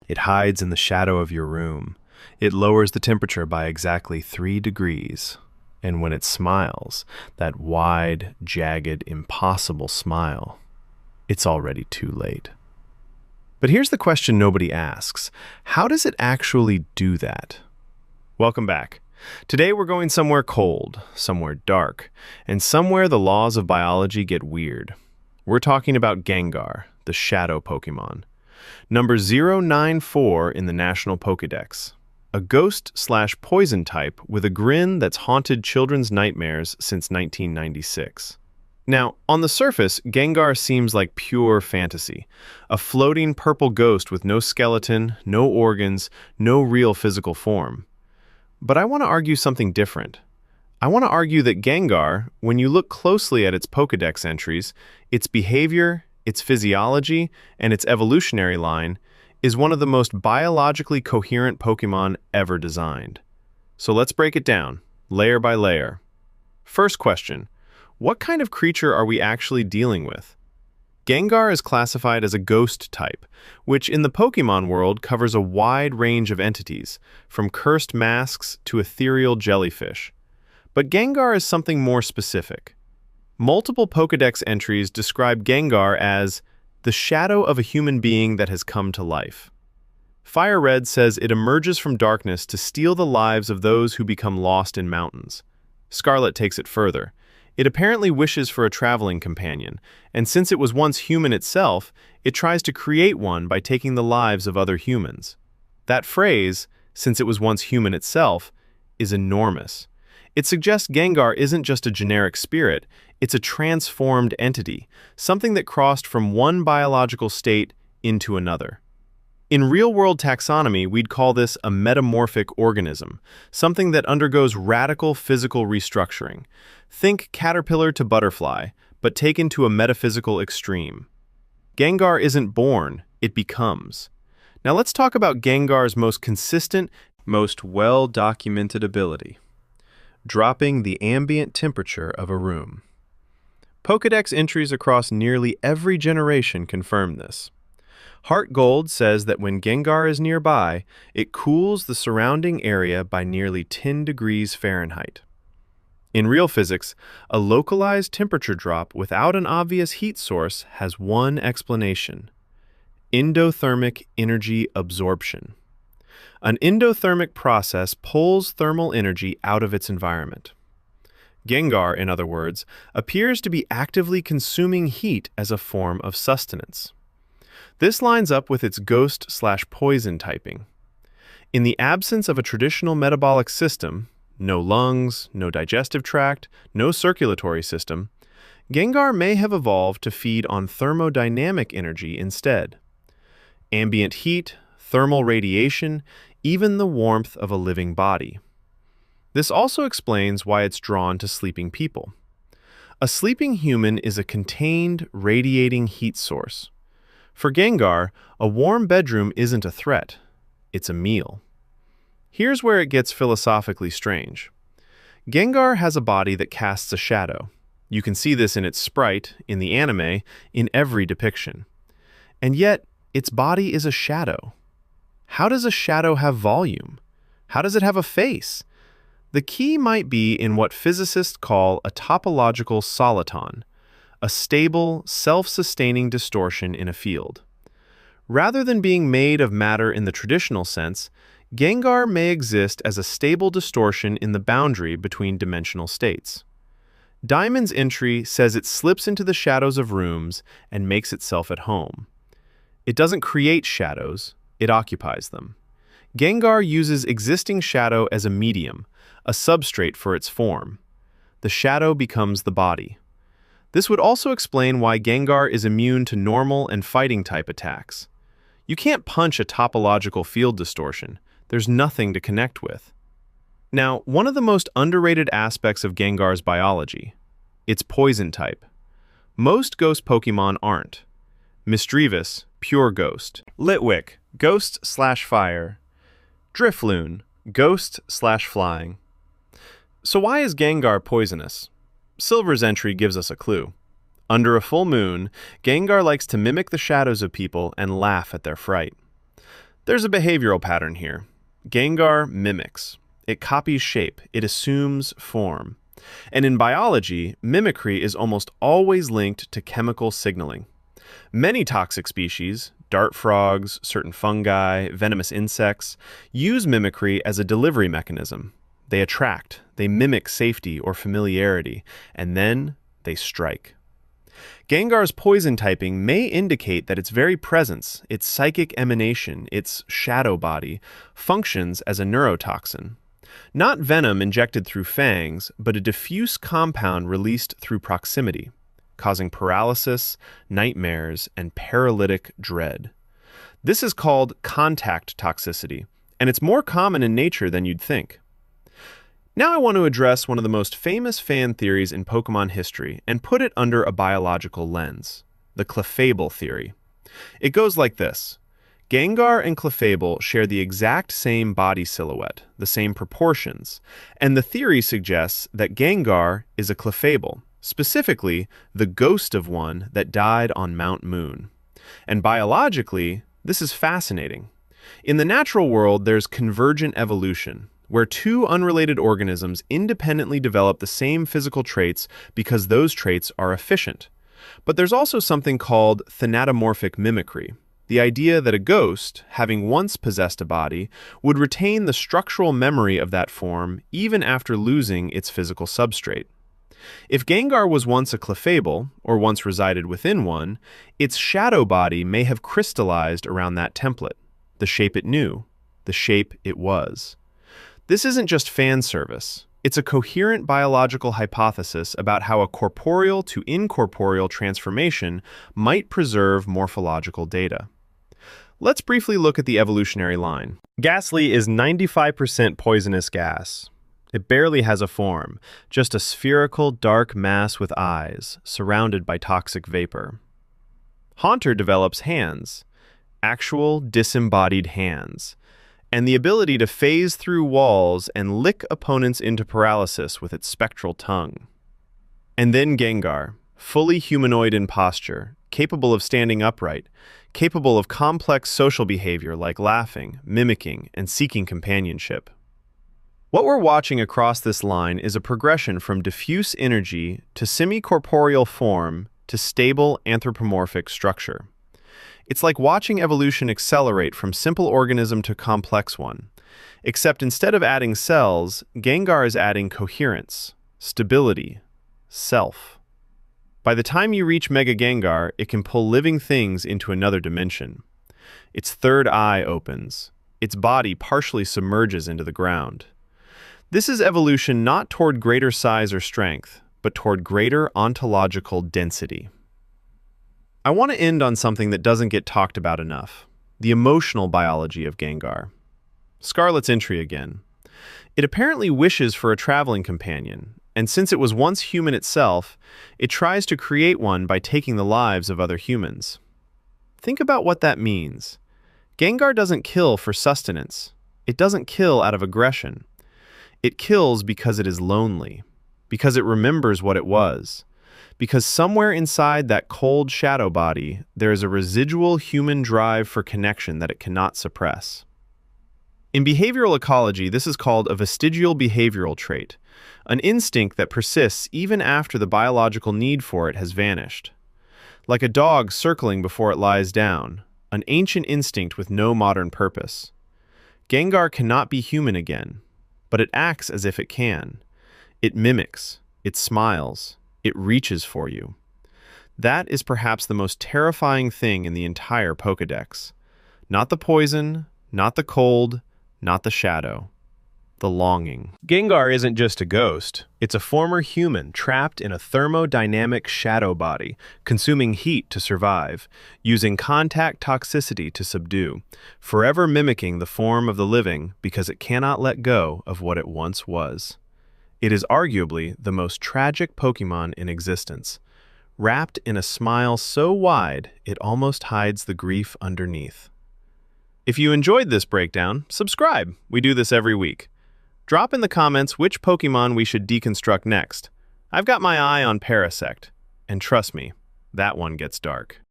It hides in the shadow of your room. It lowers the temperature by exactly 3 degrees. And when it smiles, that wide, jagged, impossible smile, it's already too late. But here's the question nobody asks. How does it actually do that? Welcome back. Today we're going somewhere cold, somewhere dark, and somewhere the laws of biology get weird. We're talking about Gengar, the shadow Pokemon. Number 094 in the National Pokédex. A ghost/poison type with a grin that's haunted children's nightmares since 1996. Now, on the surface, Gengar seems like pure fantasy. A floating purple ghost with no skeleton, no organs, no real physical form. But I want to argue something different. I want to argue that Gengar, when you look closely at its Pokédex entries, its behavior, its physiology, and its evolutionary line, is one of the most biologically coherent Pokemon ever designed. So let's break it down, layer by layer. First question, what kind of creature are we actually dealing with? Gengar is classified as a ghost type, which in the Pokemon world covers a wide range of entities, from cursed masks to ethereal jellyfish. But Gengar is something more specific. Multiple Pokédex entries describe Gengar as the shadow of a human being that has come to life. Fire Red says it emerges from darkness to steal the lives of those who become lost in mountains. Scarlet takes it further. It apparently wishes for a traveling companion, and since it was once human itself, it tries to create one by taking the lives of other humans. That phrase, since it was once human itself, is enormous. It suggests Gengar isn't just a generic spirit, it's a transformed entity, something that crossed from one biological state into another. In real-world taxonomy, we'd call this a metamorphic organism, something that undergoes radical physical restructuring. Think caterpillar to butterfly, but taken to a metaphysical extreme. Gengar isn't born, it becomes. Now let's talk about Gengar's most consistent, most well-documented ability: dropping the ambient temperature of a room. Pokédex entries across nearly every generation confirm this. Heart Gold says that when Gengar is nearby, it cools the surrounding area by nearly 10 degrees Fahrenheit. In real physics, a localized temperature drop without an obvious heat source has one explanation: endothermic energy absorption. An endothermic process pulls thermal energy out of its environment. Gengar, in other words, appears to be actively consuming heat as a form of sustenance. This lines up with its ghost/poison typing. In the absence of a traditional metabolic system, no lungs, no digestive tract, no circulatory system, Gengar may have evolved to feed on thermodynamic energy instead. Ambient heat, thermal radiation, even the warmth of a living body. This also explains why it's drawn to sleeping people. A sleeping human is a contained, radiating heat source. For Gengar, a warm bedroom isn't a threat, it's a meal. Here's where it gets philosophically strange. Gengar has a body that casts a shadow. You can see this in its sprite, in the anime, in every depiction. And yet, its body is a shadow. How does a shadow have volume? How does it have a face? The key might be in what physicists call a topological soliton, a stable, self-sustaining distortion in a field. Rather than being made of matter in the traditional sense, Gengar may exist as a stable distortion in the boundary between dimensional states. Diamond's entry says it slips into the shadows of rooms and makes itself at home. It doesn't create shadows, it occupies them. Gengar uses existing shadow as a medium, a substrate for its form. The shadow becomes the body. This would also explain why Gengar is immune to normal and fighting type attacks. You can't punch a topological field distortion. There's nothing to connect with. Now, one of the most underrated aspects of Gengar's biology, its poison type. Most ghost Pokemon aren't. Misdreavus, pure ghost. Litwick, ghost/fire. Drifloon, ghost/flying. So why is Gengar poisonous? Silver's entry gives us a clue. Under a full moon, Gengar likes to mimic the shadows of people and laugh at their fright. There's a behavioral pattern here. Gengar mimics. It copies shape. It assumes form. And in biology, mimicry is almost always linked to chemical signaling. Many toxic species, dart frogs, certain fungi, venomous insects, use mimicry as a delivery mechanism. They attract, they mimic safety or familiarity, and then they strike. Gengar's poison typing may indicate that its very presence, its psychic emanation, its shadow body, functions as a neurotoxin. Not venom injected through fangs, but a diffuse compound released through proximity, causing paralysis, nightmares, and paralytic dread. This is called contact toxicity, and it's more common in nature than you'd think. Now I want to address one of the most famous fan theories in Pokémon history and put it under a biological lens, the Clefable theory. It goes like this. Gengar and Clefable share the exact same body silhouette, the same proportions, and the theory suggests that Gengar is a Clefable, specifically the ghost of one that died on Mount Moon. And biologically, this is fascinating. In the natural world, there's convergent evolution, where two unrelated organisms independently develop the same physical traits because those traits are efficient. But there's also something called thanatomorphic mimicry, the idea that a ghost, having once possessed a body, would retain the structural memory of that form even after losing its physical substrate. If Gengar was once a Clefable, or once resided within one, its shadow body may have crystallized around that template, the shape it knew, the shape it was. This isn't just fan service. It's a coherent biological hypothesis about how a corporeal to incorporeal transformation might preserve morphological data. Let's briefly look at the evolutionary line. Ghastly is 95% poisonous gas. It barely has a form, just a spherical dark mass with eyes, surrounded by toxic vapor. Haunter develops hands, actual disembodied hands, and the ability to phase through walls and lick opponents into paralysis with its spectral tongue. And then Gengar, fully humanoid in posture, capable of standing upright, capable of complex social behavior like laughing, mimicking, and seeking companionship. What we're watching across this line is a progression from diffuse energy to semi-corporeal form to stable anthropomorphic structure. It's like watching evolution accelerate from simple organism to complex one, except instead of adding cells, Gengar is adding coherence, stability, self. By the time you reach Mega Gengar, it can pull living things into another dimension. Its third eye opens. Its body partially submerges into the ground. This is evolution not toward greater size or strength, but toward greater ontological density. I want to end on something that doesn't get talked about enough, the emotional biology of Gengar. Scarlet's entry again. It apparently wishes for a traveling companion, and since it was once human itself, it tries to create one by taking the lives of other humans. Think about what that means. Gengar doesn't kill for sustenance. It doesn't kill out of aggression. It kills because it is lonely, because it remembers what it was. Because somewhere inside that cold shadow body, there is a residual human drive for connection that it cannot suppress. In behavioral ecology, this is called a vestigial behavioral trait, an instinct that persists even after the biological need for it has vanished. Like a dog circling before it lies down, an ancient instinct with no modern purpose. Gengar cannot be human again, but it acts as if it can. It mimics, it smiles, it reaches for you. That is perhaps the most terrifying thing in the entire Pokédex. Not the poison, not the cold, not the shadow. The longing. Gengar isn't just a ghost. It's a former human trapped in a thermodynamic shadow body, consuming heat to survive, using contact toxicity to subdue, forever mimicking the form of the living because it cannot let go of what it once was. It is arguably the most tragic Pokémon in existence, wrapped in a smile so wide it almost hides the grief underneath. If you enjoyed this breakdown, subscribe. We do this every week. Drop in the comments which Pokémon we should deconstruct next. I've got my eye on Parasect, and trust me, that one gets dark.